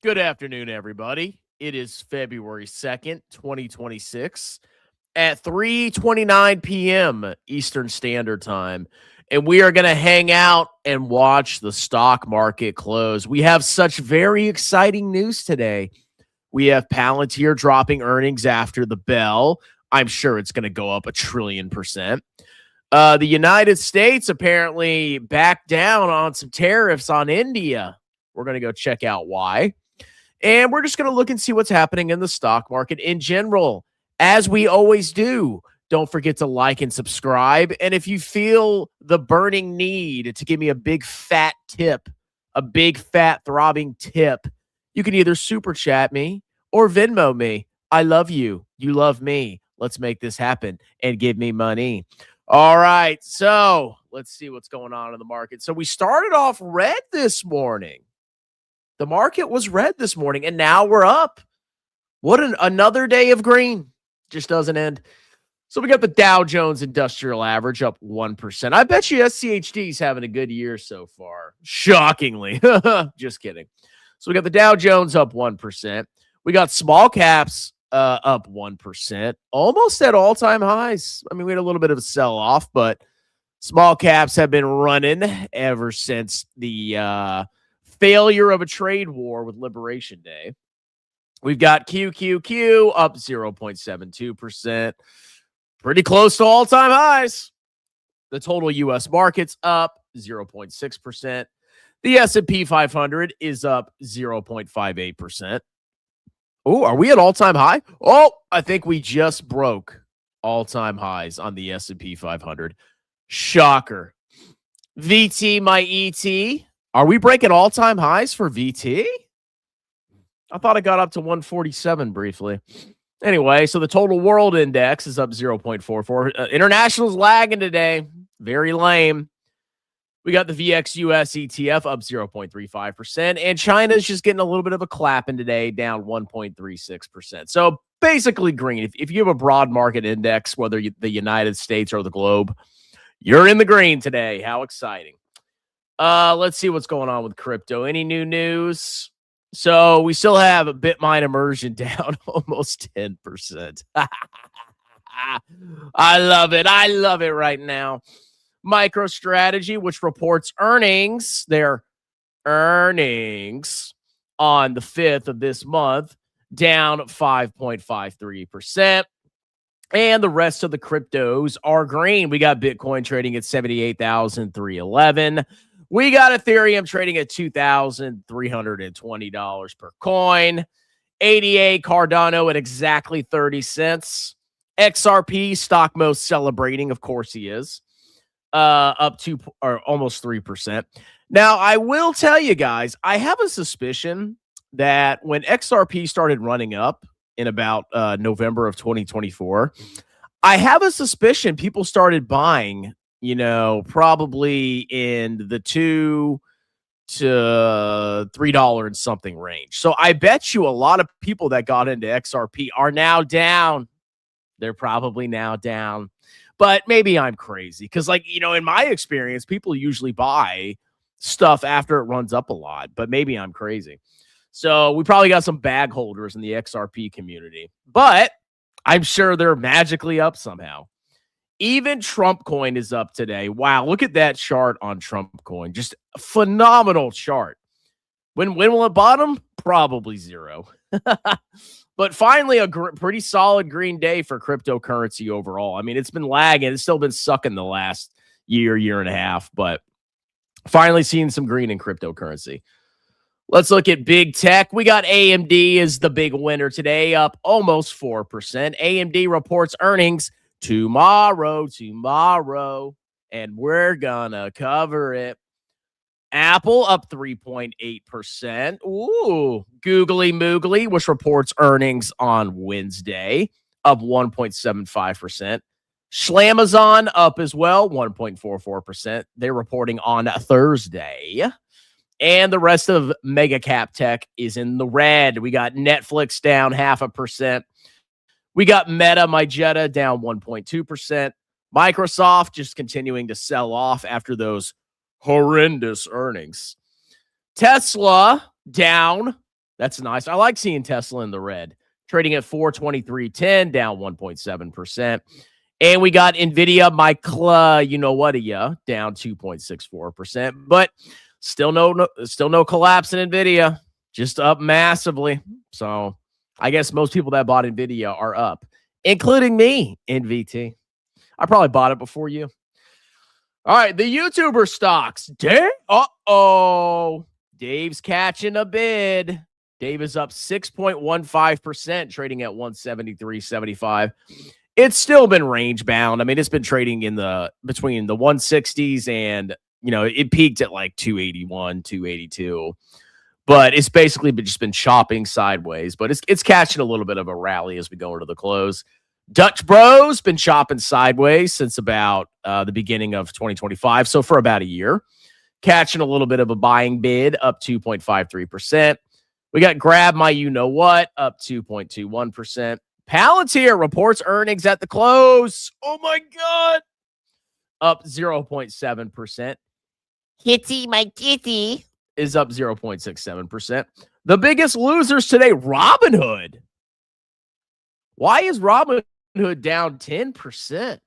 Good afternoon, everybody. It is February 2nd, 2026 at 3:29 p.m. Eastern Standard Time, and we are going to hang out and watch the stock market close. We have such very exciting news today. We have Palantir dropping earnings after the bell. I'm sure it's going to go up 1,000,000,000%. The United States apparently backed down on some tariffs on India. We're going to go check out why. And we're just going to look and see what's happening in the stock market in general, as we always do. Don't forget to like and subscribe. And if you feel the burning need to give me a big fat tip, a big fat throbbing tip, you can either super chat me or Venmo me. I love you. You love me. Let's make this happen and give me money. All right. So let's see what's going on in the market. So we started off red this morning. The market was red this morning, and now we're up. What another day of green. Just doesn't end. So we got the Dow Jones Industrial Average up 1%. I bet you SCHD's having a good year so far. Shockingly. Just kidding. So we got the Dow Jones up 1%. We got small caps up 1%, almost at all-time highs. I mean, we had a little bit of a sell-off, but small caps have been running ever since the failure of a trade war with Liberation Day. We've got QQQ up 0.72%, pretty close to all-time highs. The total U.S. market's up 0.6%. The S&P 500 is up 0.58%. Oh, are we at all-time high? Oh, I think we just broke all-time highs on the S&P 500. Shocker. VT, my ET. Are we breaking all-time highs for VT? I thought it got up to 147 briefly. Anyway, so the total world index is up 0.44. International's lagging today. Very lame. We got the VXUS ETF up 0.35%, and China's just getting a little bit of a clapping today, down 1.36%. So basically green. If you have a broad market index, whether the United States or the globe, you're in the green today. How exciting. Let's see what's going on with crypto. Any new news? So we still have a Bitmine immersion down almost 10%. I love it. I love it right now. MicroStrategy, which reports earnings, their earnings on the 5th of this month, down 5.53%. And the rest of the cryptos are green. We got Bitcoin trading at 78,311. We got Ethereum trading at $2,320 per coin. ADA Cardano at exactly 30 cents. XRP, stock most celebrating, of course he is, up 2 or almost 3%. Now, I will tell you guys, I have a suspicion that when XRP started running up in about November of 2024, I have a suspicion people started buying, probably in the $2 to $3 and something range. So I bet you a lot of people that got into XRP are now down. They're probably now down. But maybe I'm crazy because, in my experience, people usually buy stuff after it runs up a lot. But maybe I'm crazy. So we probably got some bag holders in the XRP community. But I'm sure they're magically up somehow. Even Trump coin is up today. Wow, look at that chart on Trump coin. Just a phenomenal chart. When will it bottom? Probably zero. But finally, a pretty solid green day for cryptocurrency overall. I mean, it's been lagging. It's still been sucking the last year and a half, but finally seeing some green in cryptocurrency. Let's look at big tech. We got AMD as the big winner today, up almost 4%. AMD reports earnings tomorrow, and we're gonna cover it. Apple up 3.8%. Ooh, Googly Moogly, which reports earnings on Wednesday, up 1.75%. Schlamazon up as well, 1.44%. They're reporting on Thursday. And the rest of mega cap tech is in the red. We got Netflix down 0.5%. We got Meta, Magetta down 1.2%. Microsoft just continuing to sell off after those horrendous earnings. Tesla down That's nice. I like seeing Tesla in the red, trading at 423.10, down 1.7%. And we got NVIDIA, you know what, down 2.64%. But still no collapse in NVIDIA, just up massively. So I guess most people that bought NVIDIA are up, including me, NVT. I probably bought it before you. All right, the YouTuber stocks. Dave's catching a bid. Dave is up 6.15%, trading at 173.75. It's still been range bound. I mean, it's been trading in between the 160s and, it peaked at like 281, 282. But it's basically just been chopping sideways. But it's catching a little bit of a rally as we go into the close. Dutch Bros been chopping sideways since about the beginning of 2025. So for about a year, catching a little bit of a buying bid, up 2.53%. We got Grab My You Know What, up 2.21%. Palantir reports earnings at the close. Oh my God. Up 0.7%. Kitty, my kitty, is up 0.67%. The biggest losers today, Robinhood. Why is Robinhood down 10%?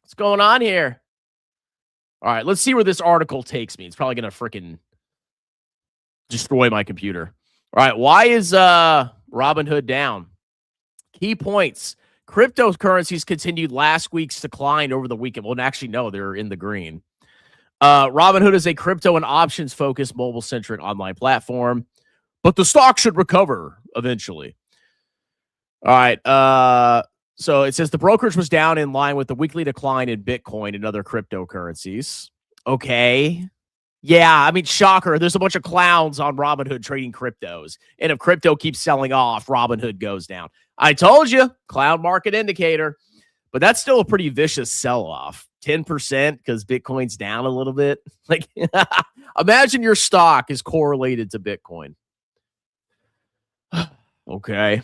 What's going on here? All right, let's see where this article takes me. It's probably going to freaking destroy my computer. All right, why is Robinhood down? Key points. Cryptocurrencies continued last week's decline over the weekend. Well, actually, no, they're in the green. Robinhood is a crypto and options-focused mobile-centric online platform, but the stock should recover eventually. All right. So it says the brokerage was down in line with the weekly decline in Bitcoin and other cryptocurrencies. Okay. Yeah, I mean, shocker. There's a bunch of clowns on Robinhood trading cryptos. And if crypto keeps selling off, Robinhood goes down. I told you, clown market indicator. But that's still a pretty vicious sell-off. 10% because Bitcoin's down a little bit. Like, imagine your stock is correlated to Bitcoin. Okay.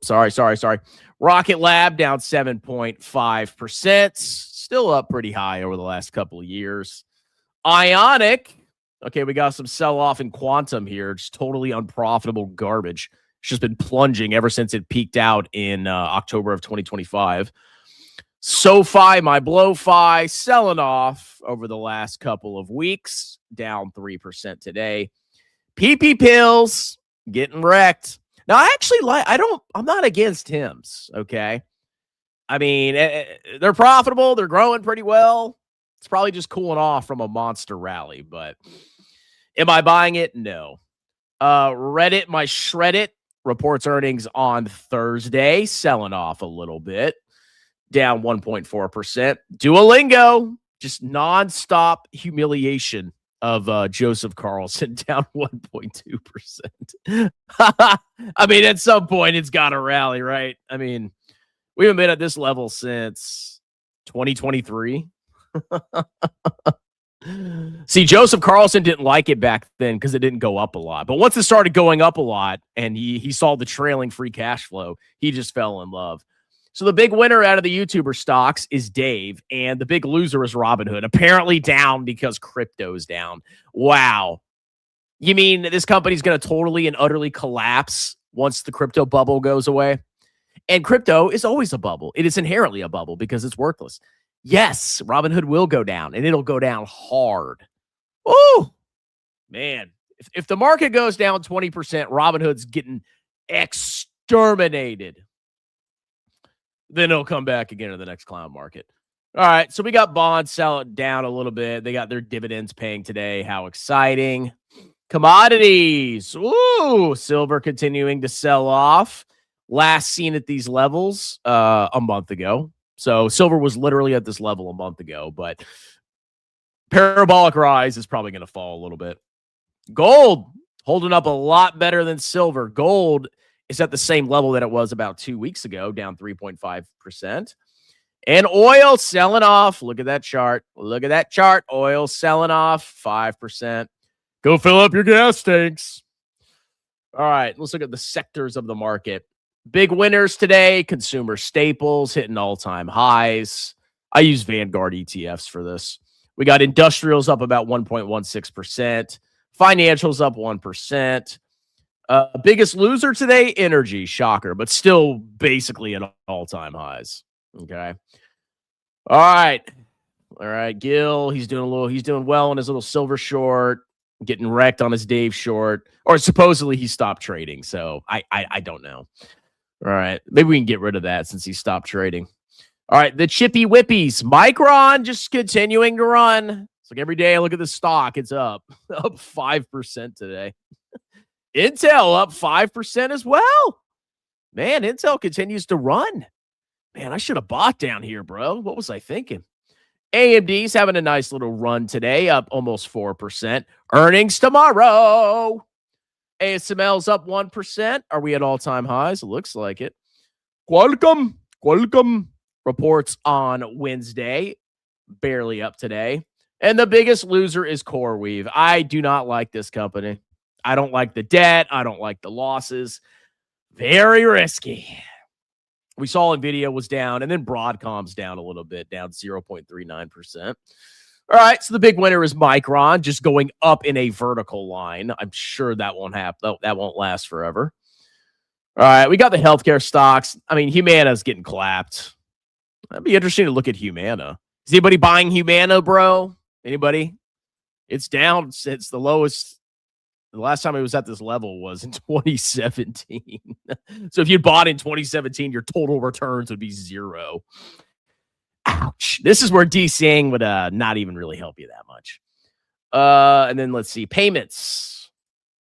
Sorry. Rocket Lab down 7.5%. Still up pretty high over the last couple of years. Ionic. Okay, we got some sell-off in Quantum here. Just totally unprofitable garbage. It's just been plunging ever since it peaked out in October of 2025. SoFi, my BlowFi, selling off over the last couple of weeks. Down 3% today. PP Pills getting wrecked. Now, I actually I'm not against Hims, okay? I mean, they're profitable. They're growing pretty well. It's probably just cooling off from a monster rally, but am I buying it? No. Reddit, my Shreddit, reports earnings on Thursday, selling off a little bit, down 1.4%. Duolingo, just nonstop humiliation of Joseph Carlson, down 1.2%. I mean, at some point, it's got to rally, right? I mean, we haven't been at this level since 2023. See, Joseph Carlson didn't like it back then because it didn't go up a lot. But once it started going up a lot and he saw the trailing free cash flow, he just fell in love. So the big winner out of the YouTuber stocks is Dave, and the big loser is Robinhood, apparently down because crypto's down. Wow. You mean this company's going to totally and utterly collapse once the crypto bubble goes away? And crypto is always a bubble. It is inherently a bubble because it's worthless. Yes, Robinhood will go down, and it'll go down hard. Oh, man. If the market goes down 20%, Robinhood's getting exterminated. Then it'll come back again in the next clown market. All right, so we got bonds selling down a little bit. They got their dividends paying today. How exciting. Commodities. Ooh, silver continuing to sell off. Last seen at these levels a month ago. So silver was literally at this level a month ago, but parabolic rise is probably going to fall a little bit. Gold holding up a lot better than silver. Gold is at the same level that it was about 2 weeks ago, down 3.5%. And oil selling off. Look at that chart. Look at that chart. Oil selling off 5%. Go fill up your gas tanks. All right, let's look at the sectors of the market. Big winners today, consumer staples hitting all-time highs. I use Vanguard ETFs for this. We got industrials up about 1.16%. Financials up 1%. Biggest loser today, energy. Shocker, but still basically at all-time highs. Okay. All right. Gil, he's doing well on his little silver short, getting wrecked on his Dave short, or supposedly he stopped trading. So I don't know. All right. Maybe we can get rid of that since he stopped trading. All right. The chippy whippies. Micron just continuing to run. It's like every day I look at the stock, it's up 5% today. Intel up 5% as well. Man, Intel continues to run. Man, I should have bought down here, bro. What was I thinking? AMD's having a nice little run today, up almost 4%. Earnings tomorrow. ASML's up 1%. Are we at all-time highs? It looks like it. Qualcomm reports on Wednesday. Barely up today. And the biggest loser is CoreWeave. I do not like this company. I don't like the debt. I don't like the losses. Very risky. We saw NVIDIA was down, and then Broadcom's down a little bit, down 0.39%. All right, so the big winner is Micron, just going up in a vertical line. I'm sure that won't happen. That won't last forever. All right, we got the healthcare stocks. I mean, Humana's getting clapped. That'd be interesting to look at Humana. Is anybody buying Humana, bro? Anybody? It's down since the lowest. The last time it was at this level was in 2017. So if you bought in 2017, your total returns would be 0. Ouch. This is where DCing would not even really help you that much. And then let's see. Payments.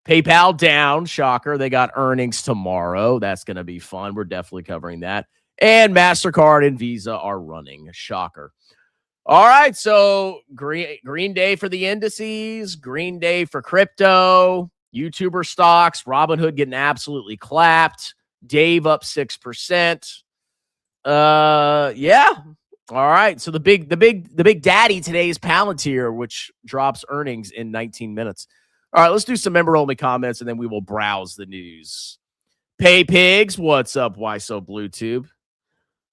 PayPal down. Shocker. They got earnings tomorrow. That's going to be fun. We're definitely covering that. And MasterCard and Visa are running. Shocker. All right, so green day for the indices, green day for crypto, YouTuber stocks, Robinhood getting absolutely clapped, Dave up 6%. Yeah. All right, so the big daddy today is Palantir, which drops earnings in 19 minutes. All right, let's do some member-only comments, and then we will browse the news. Pay Pigs, what's up, Why So Bluetooth?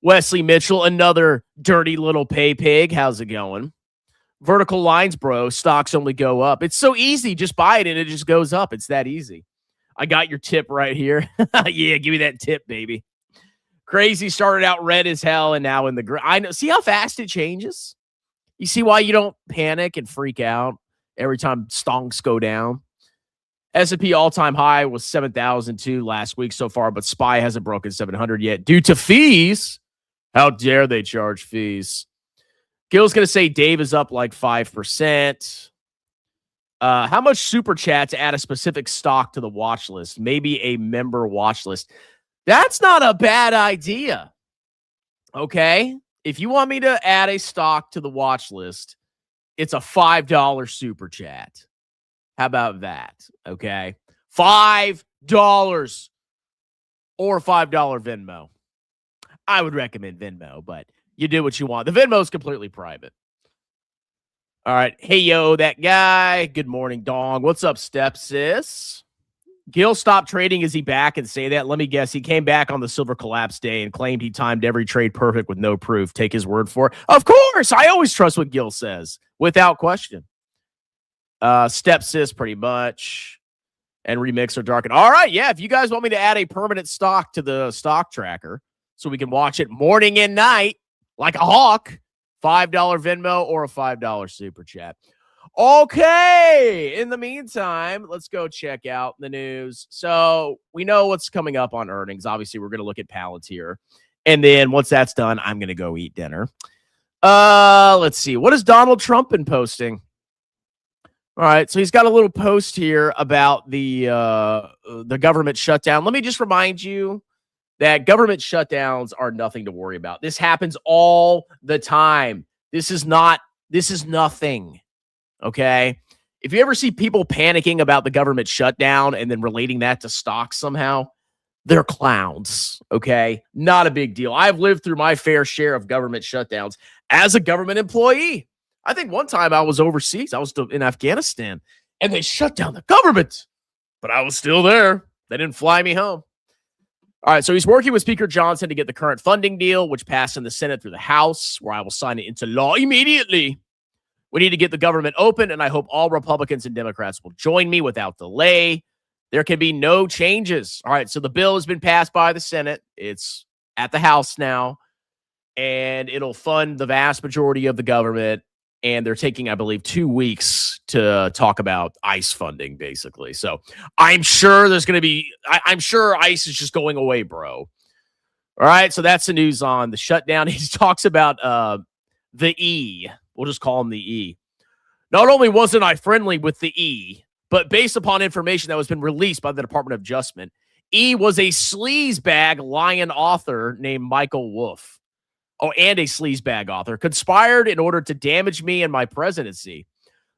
Wesley Mitchell, another dirty little pay pig. How's it going? Vertical lines, bro. Stocks only go up. It's so easy. Just buy it and it just goes up. It's that easy. I got your tip right here. Yeah, give me that tip, baby. Crazy started out red as hell and now in the green. I know. See how fast it changes? You see why you don't panic and freak out every time stonks go down? S&P all-time high was 7,002 last week so far, but SPY hasn't broken 700 yet due to fees. How dare they charge fees? Gil's going to say Dave is up like 5%. How much super chat to add a specific stock to the watch list? Maybe a member watch list. That's not a bad idea. Okay? If you want me to add a stock to the watch list, it's a $5 super chat. How about that? Okay? $5 or $5 Venmo. I would recommend Venmo, but you do what you want. The Venmo is completely private. All right. Hey, yo, that guy. Good morning, Dong. What's up, Step Sis? Gil stopped trading. Is he back and say that? Let me guess. He came back on the silver collapse day and claimed he timed every trade perfect with no proof. Take his word for it. Of course. I always trust what Gil says without question. Step Sis, pretty much. And Remix or Darken. All right. Yeah. If you guys want me to add a permanent stock to the stock tracker, so we can watch it morning and night like a hawk, $5 Venmo or a $5 super chat. Okay. In the meantime, let's go check out the news. So we know what's coming up on earnings. Obviously, we're going to look at Palantir. And then once that's done, I'm going to go eat dinner. Let's see. What has Donald Trump been posting? All right. So he's got a little post here about the government shutdown. Let me just remind you that government shutdowns are nothing to worry about. This happens all the time. This is nothing. Okay. If you ever see people panicking about the government shutdown and then relating that to stocks somehow, they're clowns. Okay. Not a big deal. I've lived through my fair share of government shutdowns as a government employee. I think one time I was overseas. I was still in Afghanistan and they shut down the government, but I was still there. They didn't fly me home. All right, so he's working with Speaker Johnson to get the current funding deal, which passed in the Senate through the House, where I will sign it into law immediately. We need to get the government open, and I hope all Republicans and Democrats will join me without delay. There can be no changes. All right, so the bill has been passed by the Senate. It's at the House now, and it'll fund the vast majority of the government. And they're taking, I believe, 2 weeks to talk about ICE funding, basically. So I'm sure there's going to be, I'm sure ICE is just going away, bro. All right, so that's the news on the shutdown. He talks about the E. We'll just call him the E. Not only wasn't I friendly with the E, but based upon information that has been released by the Department of Justice, E was a sleazebag lion author named Michael Wolff. Oh, and a sleazebag author, conspired in order to damage me and my presidency.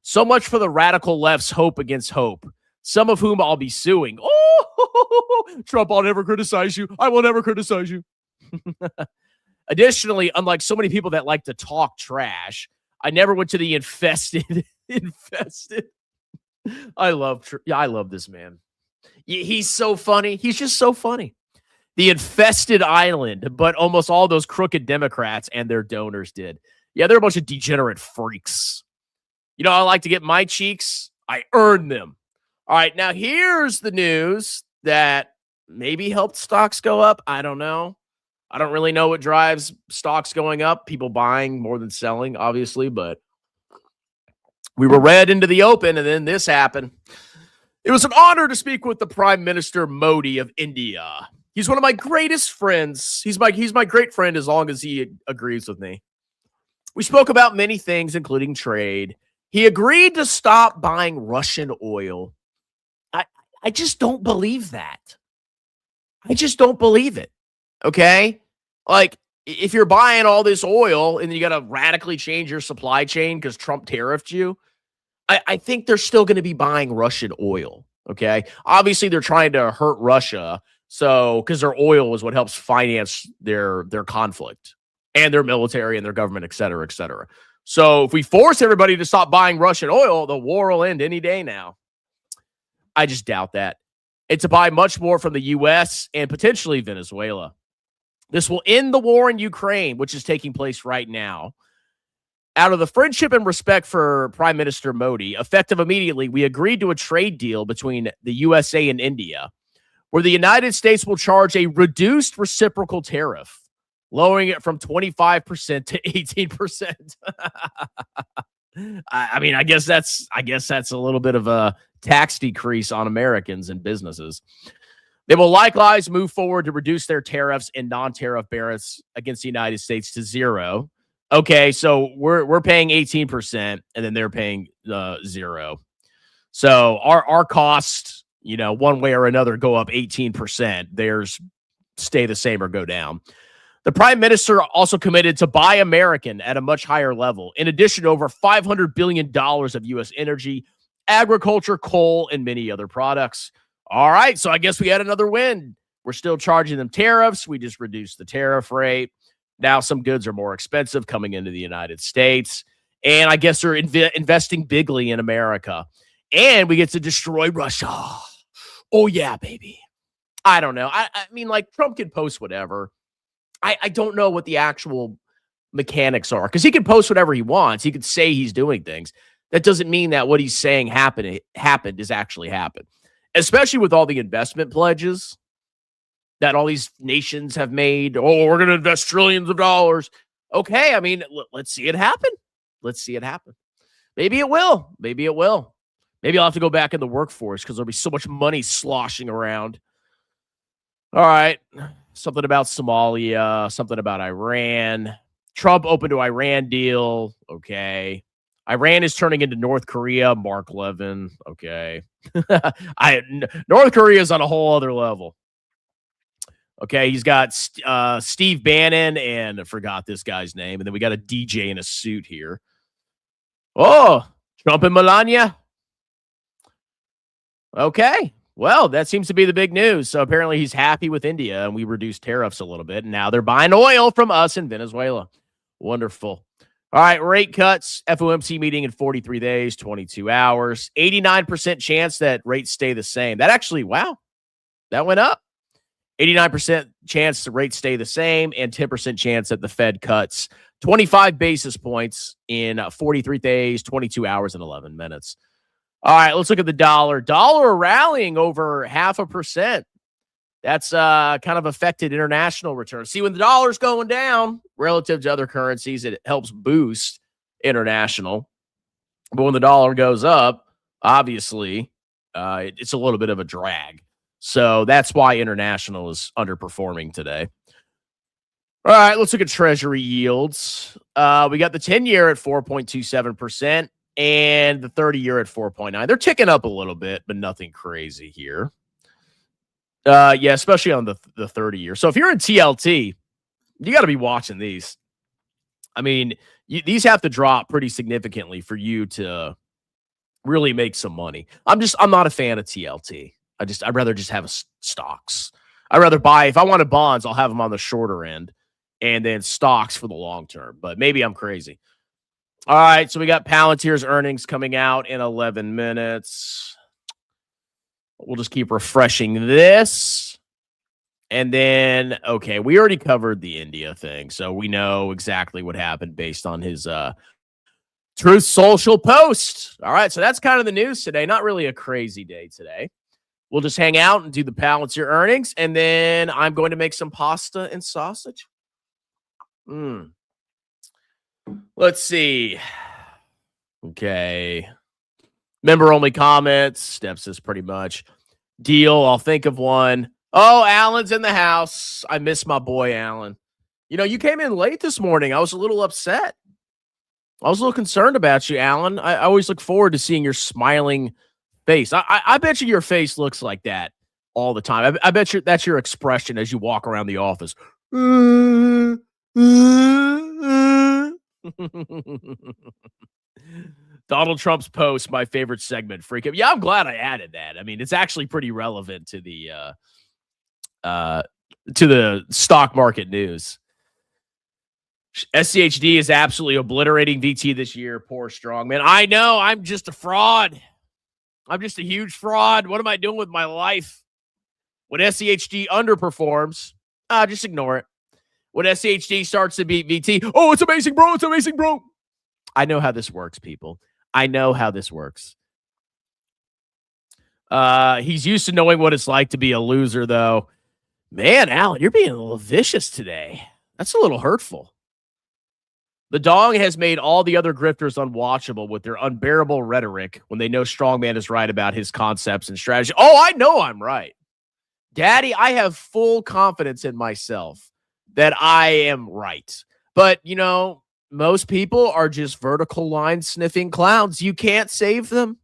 So much for the radical left's hope against hope, some of whom I'll be suing. Oh, Trump, I'll never criticize you. I will never criticize you. Additionally, unlike so many people that like to talk trash, I never went to the infested. I love this man. He's so funny. He's just so funny. The infested island, but almost all those crooked Democrats and their donors did. Yeah, they're a bunch of degenerate freaks. You know, I like to get my cheeks. I earned them. All right, now here's the news that maybe helped stocks go up. I don't know. I don't really know what drives stocks going up. People buying more than selling, obviously, but we were read into the open, and then this happened. It was an honor to speak with the Prime Minister Modi of India. He's one of my greatest friends. He's my great friend as long as he agrees with me. We spoke about many things, including trade. He agreed to stop buying Russian oil. I just don't believe that. I just don't believe it. Okay? Like, if you're buying all this oil and you got to radically change your supply chain because Trump tariffed you, I think they're still going to be buying Russian oil. Okay? Obviously, they're trying to hurt Russia. So, because their oil is what helps finance their conflict and their military and their government, et cetera, et cetera. So, if we force everybody to stop buying Russian oil, the war will end any day now. I just doubt that. It's to buy much more from the U.S. and potentially Venezuela. This will end the war in Ukraine, which is taking place right now. Out of the friendship and respect for Prime Minister Modi, effective immediately, we agreed to a trade deal between the USA and India, where the United States will charge a reduced reciprocal tariff, lowering it from 25% to 18%. I mean, I guess that's a little bit of a tax decrease on Americans and businesses. They will likewise move forward to reduce their tariffs and non-tariff barriers against the United States to zero. Okay, so we're paying 18%, and then they're paying 0. So our costs, you know, one way or another, go up 18%. Theirs stay the same or go down. The Prime Minister also committed to buy American at a much higher level. In addition to over $500 billion of U.S. energy, agriculture, coal, and many other products. All right, so I guess we had another win. We're still charging them tariffs. We just reduced the tariff rate. Now some goods are more expensive coming into the United States. And I guess they're investing bigly in America. And we get to destroy Russia. Oh, yeah, baby. I don't know. I mean, like, Trump can post whatever. I don't know what the actual mechanics are, because he can post whatever he wants. He could say he's doing things. That doesn't mean that what he's saying happened is actually happened, especially with all the investment pledges that all these nations have made. Oh, we're going to invest trillions of dollars. Okay, I mean, let's see it happen. Let's see it happen. Maybe it will. Maybe it will. Maybe I'll have to go back in the workforce because there'll be so much money sloshing around. All right. Something about Somalia, something about Iran. Trump open to Iran deal. Okay. Iran is turning into North Korea. Mark Levin. Okay. North Korea is on a whole other level. Okay. He's got Steve Bannon, and I forgot this guy's name. And then we got a DJ in a suit here. Oh, Trump and Melania. Okay. Well, that seems to be the big news. So apparently he's happy with India, and we reduced tariffs a little bit. And now they're buying oil from us in Venezuela. Wonderful. All right, rate cuts. FOMC meeting in 43 days, 22 hours. 89% chance that rates stay the same. That actually, wow, that went up. 89% chance the rates stay the same, and 10% chance that the Fed cuts 25 basis points in 43 days, 22 hours, and 11 minutes. All right, let's look at the dollar. Dollar rallying over 0.5%. That's kind of affected international returns. See, when the dollar's going down relative to other currencies, it helps boost international. But when the dollar goes up, obviously, it's a little bit of a drag. So that's why international is underperforming today. All right, let's look at treasury yields. We got the 10-year at 4.27% and the 30-year at 4.9%. They're ticking up a little bit, but nothing crazy here. Yeah, especially on the 30-year. So if you're in TLT, you got to be watching these. I mean, these have to drop pretty significantly for you to really make some money. I'm not a fan of TLT. I'd rather just have stocks. I'd rather buy, if I wanted bonds, I'll have them on the shorter end and then stocks for the long term. But maybe I'm crazy. All right, so we got Palantir's earnings coming out in 11 minutes. We'll just keep refreshing this. And then, okay, we already covered the India thing, so we know exactly what happened based on his Truth Social post. All right, so that's kind of the news today. Not really a crazy day today. We'll just hang out and do the Palantir earnings, and then I'm going to make some pasta and sausage. Let's see. Okay. Member-only comments. Steps is pretty much deal. I'll think of one. Oh, Alan's in the house. I miss my boy, Alan. You know, you came in late this morning. I was a little upset. I was a little concerned about you, Alan. I always look forward to seeing your smiling face. I bet you your face looks like that all the time. I bet you that's your expression as you walk around the office. Donald Trump's post, my favorite segment, freak up. Yeah, I'm glad I added that. I mean, it's actually pretty relevant to the stock market news. SCHD is absolutely obliterating VT this year. Poor strongman. I know. I'm just a fraud. I'm just a huge fraud. What am I doing with my life? When SCHD underperforms, just ignore it. When SCHD starts to beat VT, oh, it's amazing, bro. It's amazing, bro. I know how this works, people. I know how this works. He's used to knowing what it's like to be a loser, though. Man, Alan, you're being a little vicious today. That's a little hurtful. The dog has made all the other grifters unwatchable with their unbearable rhetoric when they know Strongman is right about his concepts and strategy. Oh, I know I'm right. Daddy, I have full confidence in myself that I am right. But, you know, most people are just vertical line sniffing clowns. You can't save them.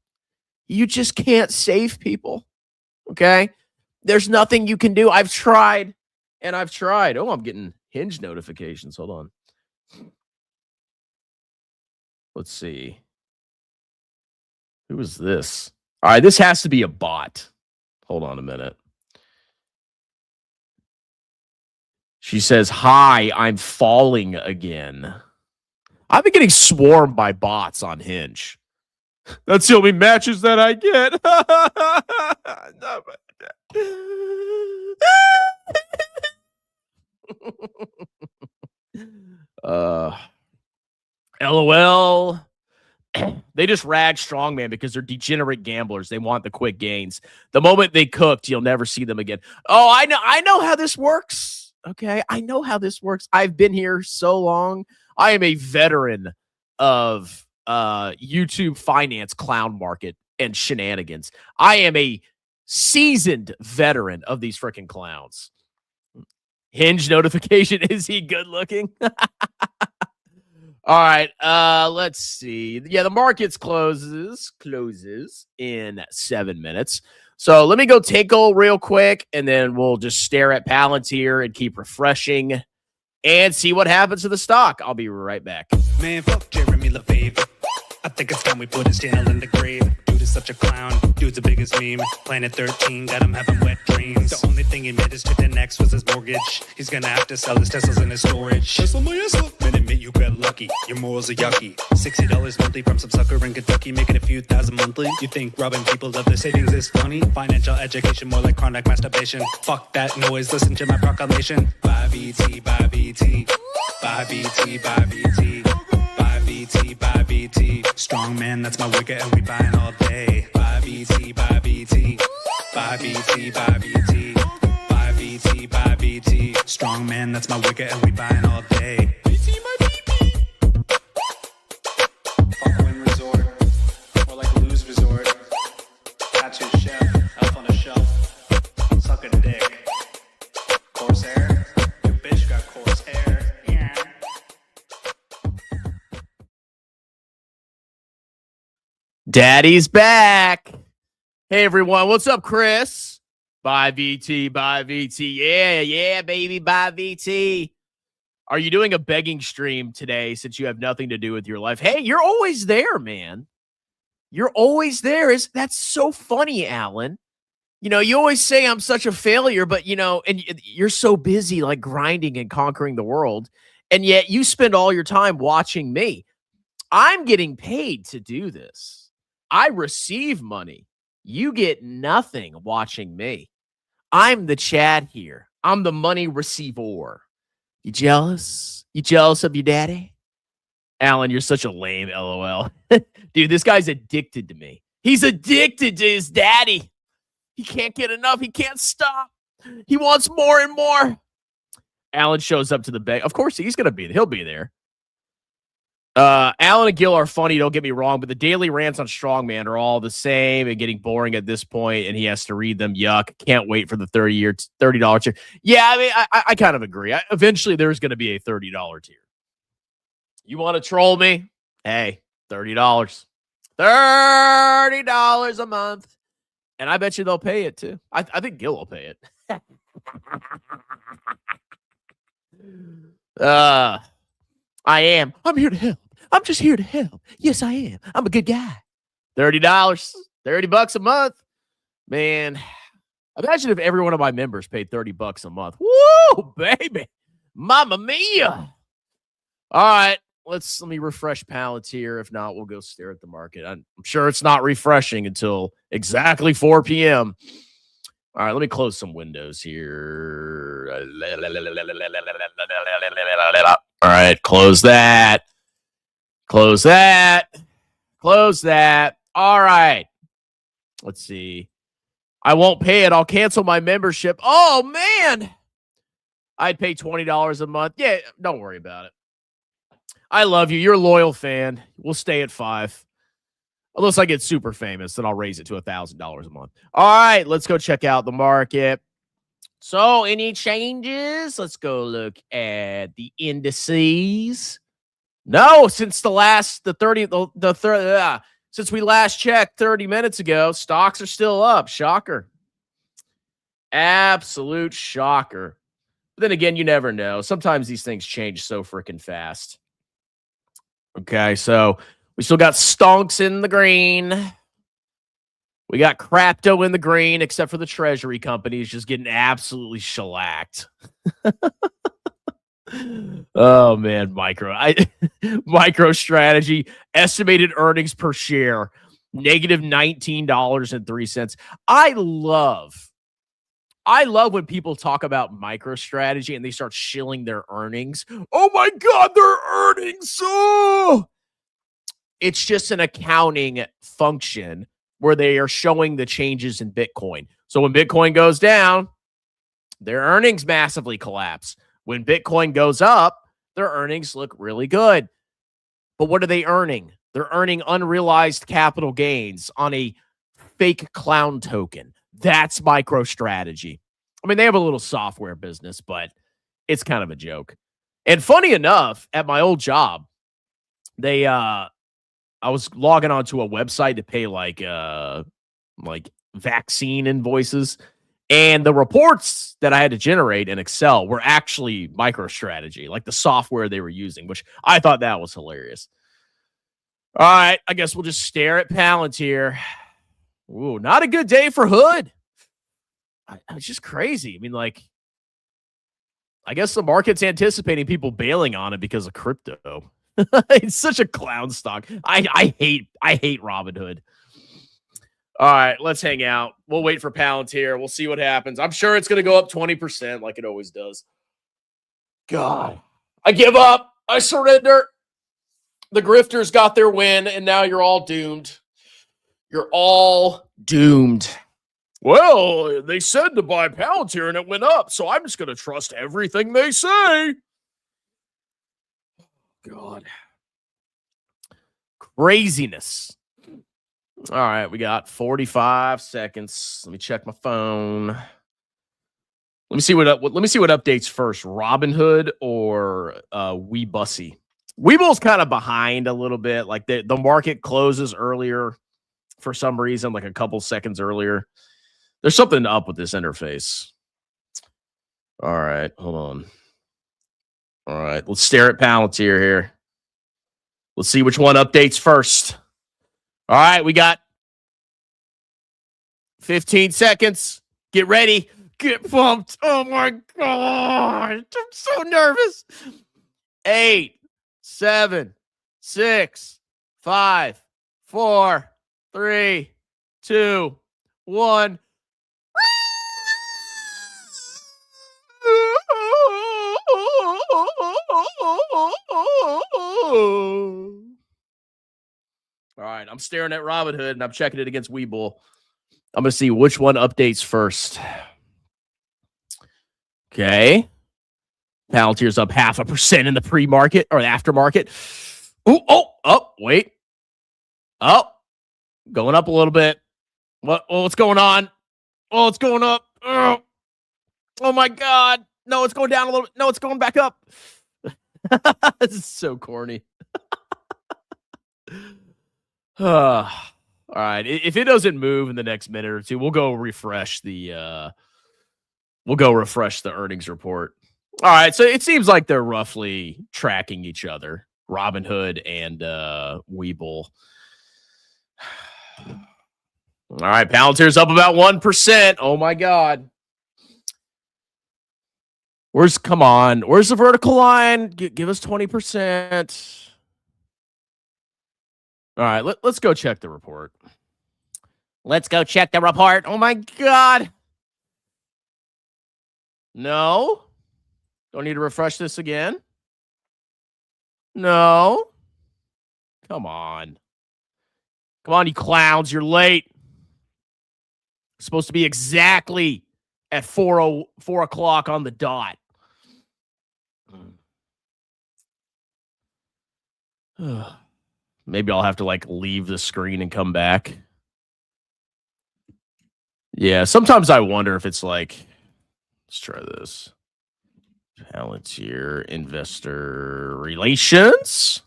You just can't save people. Okay? There's nothing you can do. I've tried and I've tried. Oh, I'm getting Hinge notifications. Hold on. Let's see. Who is this? All right, this has to be a bot. Hold on a minute. She says, hi, I'm falling again. I've been getting swarmed by bots on Hinge. That's the only matches that I get. LOL. They just rag Strongman because they're degenerate gamblers. They want the quick gains. The moment they cooked, you'll never see them again. Oh, I know how this works. Okay, I know how this works. I've been here so long. I am a veteran of YouTube finance clown market and shenanigans. I am a seasoned veteran of these freaking clowns. Hinge notification. Is he good looking? All right, let's see. Yeah, the markets closes in 7 minutes. So let me go tinkle real quick, and then we'll just stare at Palantir and keep refreshing and see what happens to the stock. I'll be right back. Man, fuck Jeremy LaFave. I think it's time we put his channel in the grave. Dude is such a clown. Dude's the biggest meme. Planet 13 got him having wet dreams. The only thing he made his to the next was his mortgage. He's gonna have to sell his Teslas in his storage. Tesla, it, you get lucky. Your morals are yucky. $60 monthly from some sucker in Kentucky, making a few thousand monthly. You think robbing people of their savings is funny? Financial education, more like chronic masturbation. Fuck that noise, listen to my proclamation. Buy BT, buy BT. Buy BT, buy BT. Buy BT, buy BT. Strong man, that's my wicket, and we buying all day. Buy BT, buy BT. Buy BT, buy BT. Buy BT, buy BT. Strong man, that's my wicket, and we buying all day. BT, my BT. Fuck Win Resort, or like Lose Resort. Tattoo chef, elf on a shelf. Suck a dick. Corsair, your bitch got coarse hair. Yeah. Daddy's back. Hey, everyone. What's up, Chris? Buy VT, buy VT. Yeah, baby, buy VT. Are you doing a begging stream today since you have nothing to do with your life? Hey, you're always there, man. You're always there. That's so funny, Alan. You know, you always say I'm such a failure, but, you know, and you're so busy, like, grinding and conquering the world, and yet you spend all your time watching me. I'm getting paid to do this. I receive money. You get nothing watching me. I'm the Chad here. I'm the money receiver. You jealous? You jealous of your daddy? Alan, you're such a lame LOL. Dude, this guy's addicted to me. He's addicted to his daddy. He can't get enough. He can't stop. He wants more and more. Alan shows up to the bank. Of course, he's going to be there. He'll be there. Alan and Gil are funny, don't get me wrong, but the daily rants on Strongman are all the same and getting boring at this point, and he has to read them. Yuck. Can't wait for the $30 tier. Yeah, I mean, I kind of agree. Eventually, there's going to be a $30 tier. You want to troll me? Hey, $30. $30 a month. And I bet you they'll pay it, too. I think Gil will pay it. I am. I'm here to help. I'm just here to help. Yes, I am. I'm a good guy. $30. $30 a month. Man, imagine if every one of my members paid $30 a month. Woo, baby. Mamma mia. All right. Let me refresh Palantir. If not, we'll go stare at the market. I'm sure it's not refreshing until exactly 4 p.m. All right, let me close some windows here. All right, close that. Close that. Close that. All right. Let's see. I won't pay it. I'll cancel my membership. Oh, man. I'd pay $20 a month. Yeah, don't worry about it. I love you. You're a loyal fan. We'll stay at $5. Unless I get super famous, then I'll raise it to $1,000 a month. All right, let's go check out the market. So, any changes? Let's go look at the indices. No, since since we last checked 30 minutes ago, stocks are still up. Shocker. Absolute shocker. But then again, you never know. Sometimes these things change so freaking fast. Okay, so we still got stonks in the green. We got crapto in the green, except for the treasury companies just getting absolutely shellacked. Oh, man, micro strategy, estimated earnings per share, negative $19.03. I love when people talk about MicroStrategy and they start shilling their earnings. Oh my God, their earnings! Oh! It's just an accounting function where they are showing the changes in Bitcoin. So when Bitcoin goes down, their earnings massively collapse. When Bitcoin goes up, their earnings look really good. But what are they earning? They're earning unrealized capital gains on a fake clown token. That's MicroStrategy. I mean, they have a little software business, but it's kind of a joke. And funny enough, at my old job, I was logging onto a website to pay like vaccine invoices, and the reports that I had to generate in Excel were actually MicroStrategy, like the software they were using, which I thought that was hilarious. All right, I guess we'll just stare at Palantir. Ooh, not a good day for Hood. It's just crazy. I mean, like, I guess the market's anticipating people bailing on it because of crypto. It's such a clown stock. I hate Robinhood. All right, let's hang out. We'll wait for Palantir. We'll see what happens. I'm sure it's going to go up 20% like it always does. God, I give up. I surrender. The grifters got their win, and now you're all doomed. You're all doomed. Well, they said to buy Palantir, and it went up, so I'm just going to trust everything they say. God. Craziness. All right, we got 45 seconds. Let me check my phone. Let me see what updates first. Robinhood or Webussy. Webull's kind of behind a little bit. Like the market closes earlier for some reason, like a couple seconds earlier. There's something up with this interface. All right, hold on. All right, let's stare at Palantir here. Let's see which one updates first. All right, we got 15 seconds. Get ready. Get pumped. Oh, my God. I'm so nervous. 8, 7, 6, 5, 4, 3, 2, 1. All right, I'm staring at Robinhood and I'm checking it against Webull. I'm going to see which one updates first. Okay. Palantir's up 0.5% in the pre-market or the aftermarket. Wait. Oh, going up a little bit. What's going on? Oh, it's going up. Oh my God. No, it's going down a little bit. No, it's going back up. This is so corny. All right. If it doesn't move in the next minute or two, we'll go refresh the earnings report. All right. So it seems like they're roughly tracking each other, Robinhood and Webull. All right. Palantir's up about 1%. Oh my God. Where's the vertical line? Give us 20%. All right, let's go check the report. Let's go check the report. Oh my God. No. Don't need to refresh this again. No. Come on. Come on, you clowns. You're late. It's supposed to be exactly at 4 o'clock on the dot. Maybe I'll have to leave the screen and come back. Yeah, sometimes I wonder if it's let's try this. Palantir Investor Relations.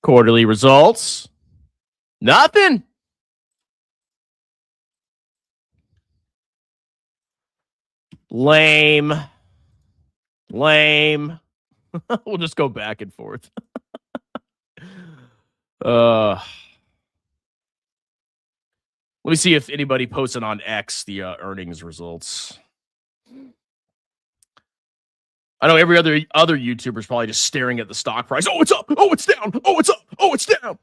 Quarterly results. Nothing. Lame. We'll just go back and forth. Let me see if anybody posted on X the earnings results. I know every other YouTuber is probably just staring at the stock price. Oh, it's up. Oh, it's down. Oh, it's up. Oh, it's down.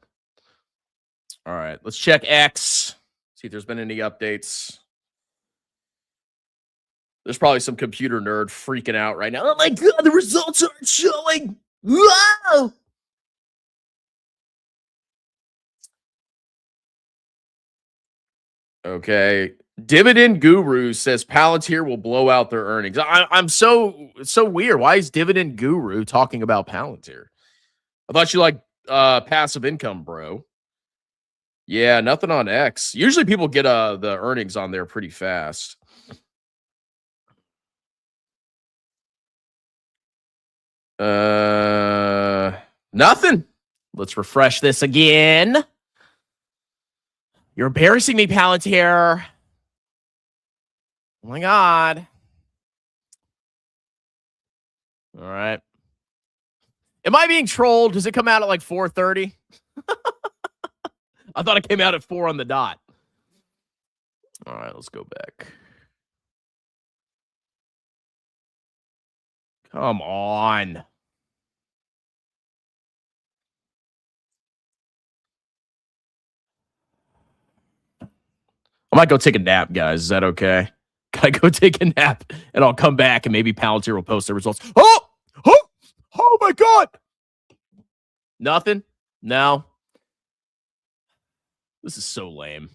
All right, let's check X. See if there's been any updates. There's probably some computer nerd freaking out right now. Oh my God, the results aren't showing. Wow. Okay. Dividend Guru says Palantir will blow out their earnings. I'm it's so weird. Why is Dividend Guru talking about Palantir? I thought you liked passive income, bro. Yeah, nothing on X. Usually people get the earnings on there pretty fast. Nothing. Let's refresh this again. You're embarrassing me, Palantir. Oh my God. All right. Am I being trolled? Does it come out at 4:30? I thought it came out at 4 on the dot. All right, let's go back. Come on. I might go take a nap, guys. Is that okay? Can I go take a nap and I'll come back and maybe Palantir will post the results? Oh my God. Nothing? No. This is so lame.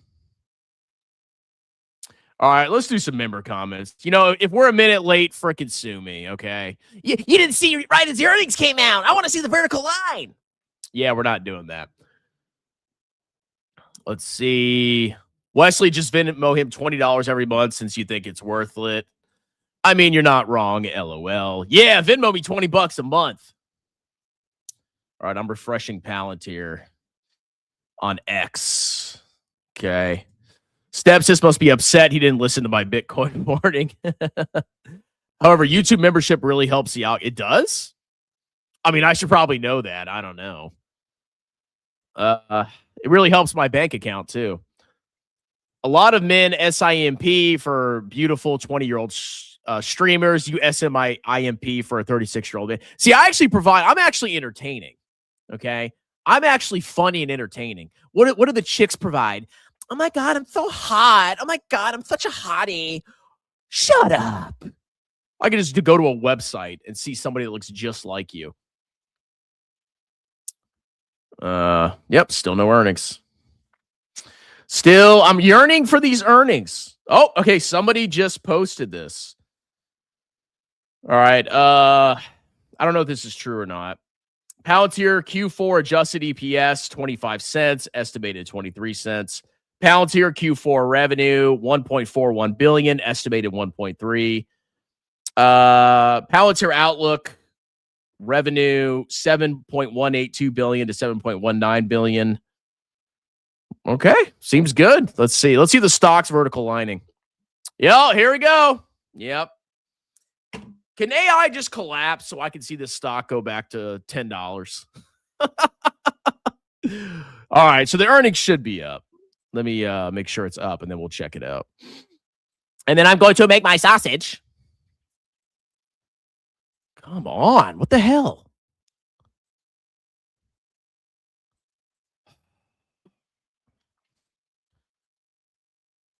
All right, let's do some member comments. You know, if we're a minute late, frickin' sue me, okay? You didn't see right as the earnings came out. I want to see the vertical line. Yeah, we're not doing that. Let's see. Wesley, just Venmo him $20 every month since you think it's worth it. I mean, you're not wrong, LOL. Yeah, Venmo me $20 a month. All right, I'm refreshing Palantir on X. Okay. Stepsis must be upset he didn't listen to my Bitcoin warning. However, YouTube membership really helps you out. It does? I mean, I should probably know that. I don't know. It really helps my bank account, too. A lot of men SIMP for beautiful 20-year-old streamers. You SMIMP for a 36-year-old man. See, I'm actually entertaining. Okay? I'm actually funny and entertaining. What do the chicks provide? Oh my God, I'm so hot. Oh my God, I'm such a hottie. Shut up. I can just go to a website and see somebody that looks just like you. Yep, still no earnings. Still, I'm yearning for these earnings. Oh, okay, somebody just posted this. All right, I don't know if this is true or not. Palantir Q4 adjusted EPS 25 cents, estimated 23 cents. Palantir Q4 revenue, 1.41 billion, estimated 1.3. Palantir outlook revenue, 7.182 billion to 7.19 billion. Okay, seems good. Let's see the stocks vertical lining. Yo, here we go. Yep. Can AI just collapse so I can see this stock go back to $10? All right, so the earnings should be up. Let me make sure it's up, and then we'll check it out. And then I'm going to make my sausage. Come on. What the hell?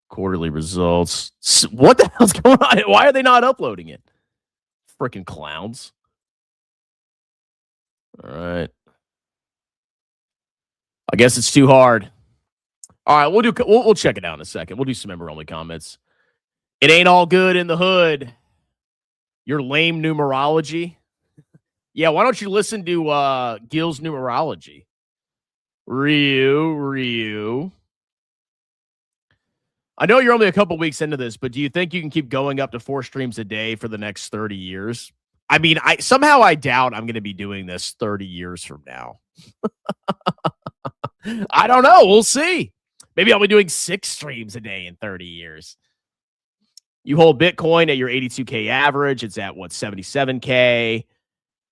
Quarterly results. What the hell's going on? Why are they not uploading it? Freaking clowns. All right. I guess it's too hard. All right, we'll check it out in a second. We'll do some member-only comments. It ain't all good in the hood. Your lame numerology. Yeah, why don't you listen to Gil's numerology? Ryu. I know you're only a couple weeks into this, but do you think you can keep going up to 4 streams a day for the next 30 years? I mean, I doubt I'm going to be doing this 30 years from now. I don't know. We'll see. Maybe I'll be doing 6 streams a day in 30 years. You hold Bitcoin at your 82K average. It's at, what, 77K?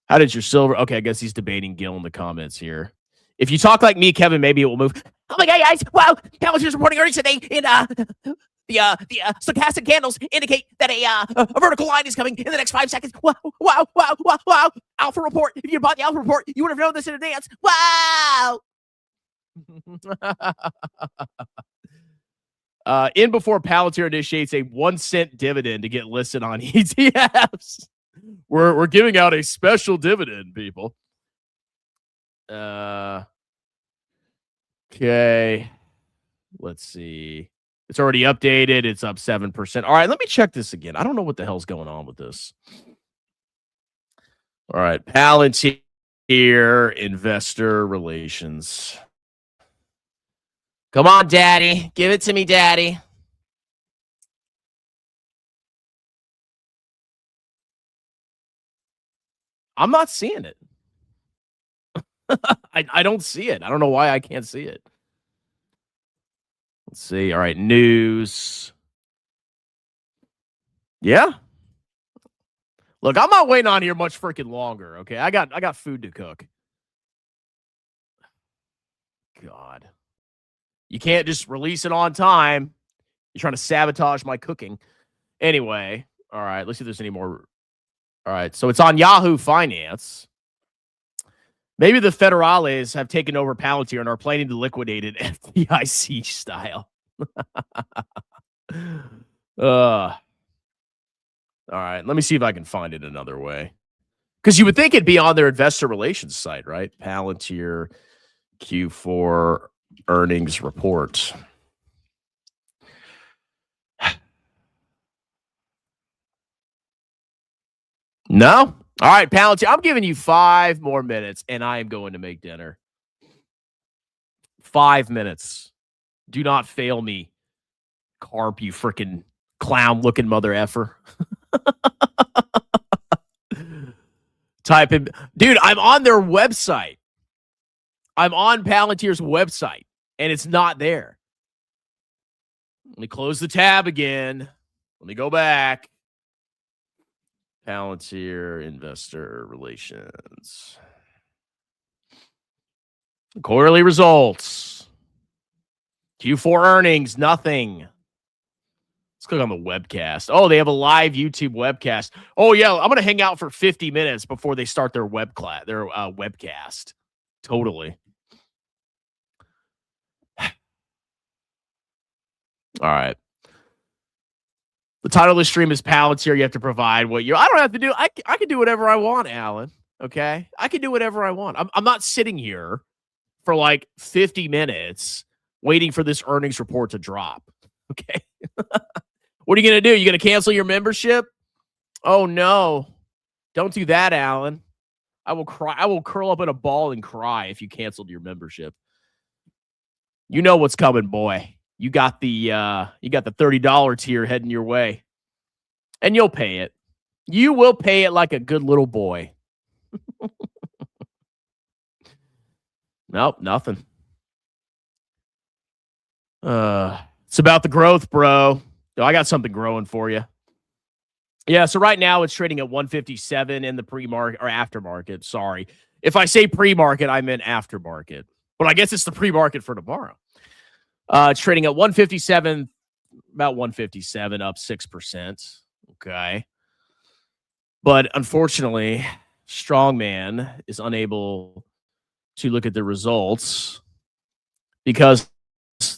How did your silver? Okay, I guess he's debating Gil in the comments here. If you talk like me, Kevin, maybe it will move. Oh my God, guys! Wow, Palantir's reporting earnings today. In the stochastic candles indicate that a vertical line is coming in the next 5 seconds. Wow! Alpha report. If you bought the Alpha report, you would have known this in advance. Wow! In before Palantir initiates a 1-cent dividend to get listed on ETFs. We're giving out a special dividend, people. Okay. Let's see. It's already updated. It's up 7%. All right, let me check this again. I don't know what the hell's going on with this. All right, Palantir Investor Relations. Come on, Daddy. Give it to me, Daddy. I'm not seeing it. I don't see it. I don't know why I can't see it. Let's see. All right, news. Yeah. Look, I'm not waiting on here much freaking longer, okay? I got food to cook. God. You can't just release it on time. You're trying to sabotage my cooking. Anyway, all right, let's see if there's any more. All right, so it's on Yahoo Finance. Maybe the federales have taken over Palantir and are planning to liquidate it FDIC style. All right, let me see if I can find it another way. Because you would think it'd be on their investor relations site, right? Palantir Q4 earnings report. No? All right, Palantir, I'm giving you 5 more minutes, and I am going to make dinner. 5 minutes. Do not fail me, Carp, you freaking clown-looking mother effer. Type in, dude, I'm on their website. I'm on Palantir's website, and it's not there. Let me close the tab again. Let me go back. Palantir Investor Relations. Quarterly results. Q4 earnings, nothing. Let's click on the webcast. Oh, they have a live YouTube webcast. Oh, yeah, I'm going to hang out for 50 minutes before they start their webcast. Totally. All right. The title of the stream is Palantir. You have to provide what you... I don't have to do... I can do whatever I want, Alan. Okay? I can do whatever I want. I'm not sitting here for like 50 minutes waiting for this earnings report to drop. Okay? What are you going to do? You going to cancel your membership? Oh, no. Don't do that, Alan. I will cry. I will curl up in a ball and cry if you canceled your membership. You know what's coming, boy. You got the $30 tier heading your way. And you'll pay it. You will pay it like a good little boy. Nope, nothing. It's about the growth, bro. I got something growing for you. Yeah, so right now it's trading at 157 in the pre-market or aftermarket. Sorry. If I say pre-market, I meant aftermarket. But I guess it's the pre-market for tomorrow. It's trading at 157, about 157, up 6%. Okay. But unfortunately, Strongman is unable to look at the results because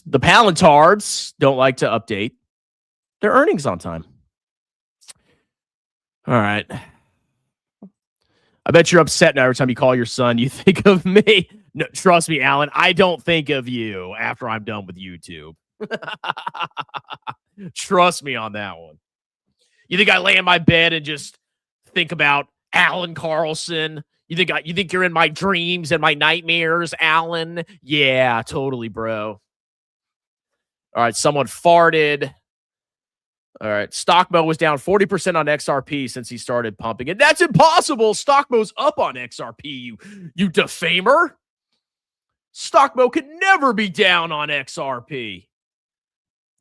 the Palantards don't like to update their earnings on time. All right. I bet you're upset now every time you call your son. You think of me. No, trust me, Alan. I don't think of you after I'm done with YouTube. Trust me on that one. You think I lay in my bed and just think about Alan Carlson? You think you're in my dreams and my nightmares, Alan? Yeah, totally, bro. All right, someone farted. All right, Stockmo was down 40% on XRP since he started pumping it. That's impossible. Stockmo's up on XRP, you defamer. Stockmo could never be down on XRP.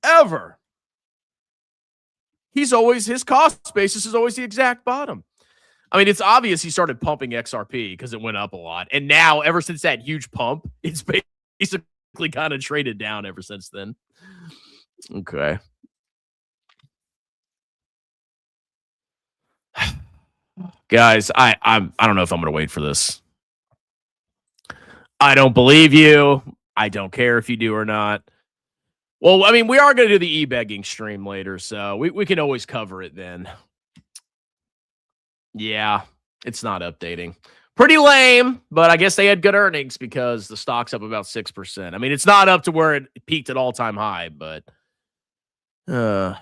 Ever. His cost basis is always the exact bottom. I mean, it's obvious he started pumping XRP because it went up a lot. And now, ever since that huge pump, it's basically kind of traded down ever since then. Okay. Guys, I don't know if I'm going to wait for this. I don't believe you. I don't care if you do or not. Well, I mean, we are going to do the e-begging stream later, so we can always cover it then. Yeah, it's not updating. Pretty lame, but I guess they had good earnings because the stock's up about 6%. I mean, it's not up to where it peaked at all-time high, but... All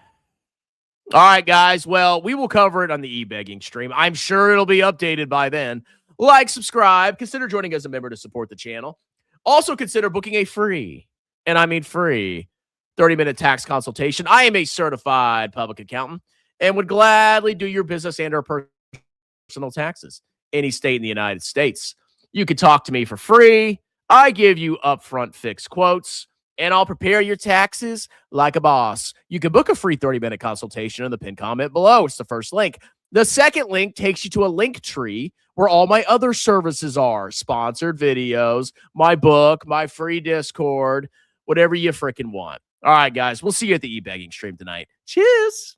right, guys. Well, we will cover it on the e-begging stream. I'm sure it'll be updated by then. Like, subscribe. Consider joining as a member to support the channel. Also, consider booking a free, and I mean free, 30-minute tax consultation. I am a certified public accountant and would gladly do your business and or personal taxes any state in the United States. You can talk to me for free. I give you upfront fixed quotes, and I'll prepare your taxes like a boss. You can book a free 30-minute consultation in the pinned comment below. It's the first link. The second link takes you to a link tree where all my other services are. Sponsored videos, my book, my free Discord, whatever you freaking want. All right, guys. We'll see you at the e-begging stream tonight. Cheers.